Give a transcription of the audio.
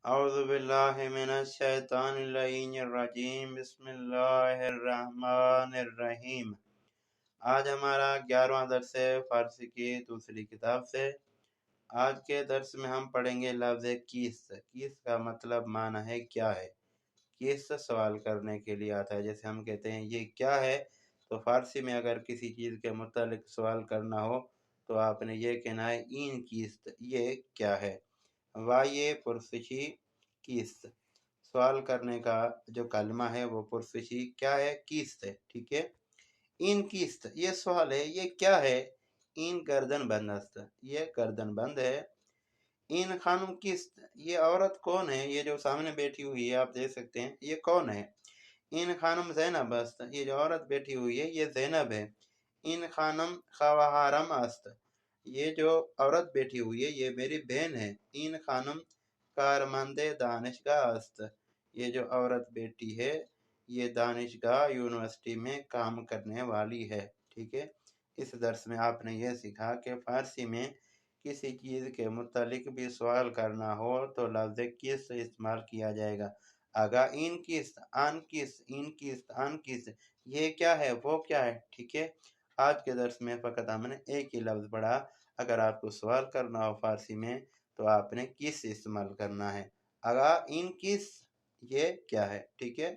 اعوذ باللہ من الشیطان اللعین الرجیم بسم اللہ الرحمن الرحیم۔ آج ہمارا 11واں درس ہے فارسی کی دوسری کتاب سے۔ آج کے درس میں ہم پڑھیں گے لفظ کیس۔ کیس کا مطلب معنی ہے کیا ہے۔ کیس سوال کرنے کے لیے آتا ہے، جیسے ہم کہتے ہیں یہ کیا ہے، تو فارسی میں اگر کسی چیز کے متعلق سوال کرنا ہو تو آپ نے یہ کہنا ہے این کیست، یہ کیا ہے۔ وائے پرسشی کیست، سوال کرنے کا جو کلمہ ہے وہ پرسشی کیا ہے، کیست ہے، ٹھیک ہے۔ این کیست یہ سوال ہے، یہ کیا ہے۔ این گردن بند است، یہ گردن بند ہے۔ این خانم کیست، یہ عورت کون ہے، یہ جو سامنے بیٹھی ہوئی ہے آپ دیکھ سکتے ہیں یہ کون ہے۔ این خانم زینب است، یہ جو عورت بیٹھی ہوئی ہے یہ زینب ہے۔ این خانم خواہرم است، یہ جو عورت بیٹھی ہوئی ہے یہ میری بہن ہے۔ این خانم کارمند دانشگاہ است، یہ جو عورت بیٹی ہے یہ دانشگاہ یونیورسٹی میں کام کرنے والی ہے، ٹھیک ہے۔ اس درس میں آپ نے یہ سیکھا کہ فارسی میں کسی چیز کے متعلق بھی سوال کرنا ہو تو لفظ کس استعمال کیا جائے گا۔ آگا این کس، آن کس، این کس، آن کس، یہ کیا ہے، وہ کیا ہے، ٹھیک ہے۔ آج کے درس میں فقط ہم نے ایک ہی لفظ پڑھا۔ اگر آپ کو سوال کرنا ہو فارسی میں تو آپ نے کس استعمال کرنا ہے۔ آگا این کس، یہ کیا ہے، ٹھیک ہے۔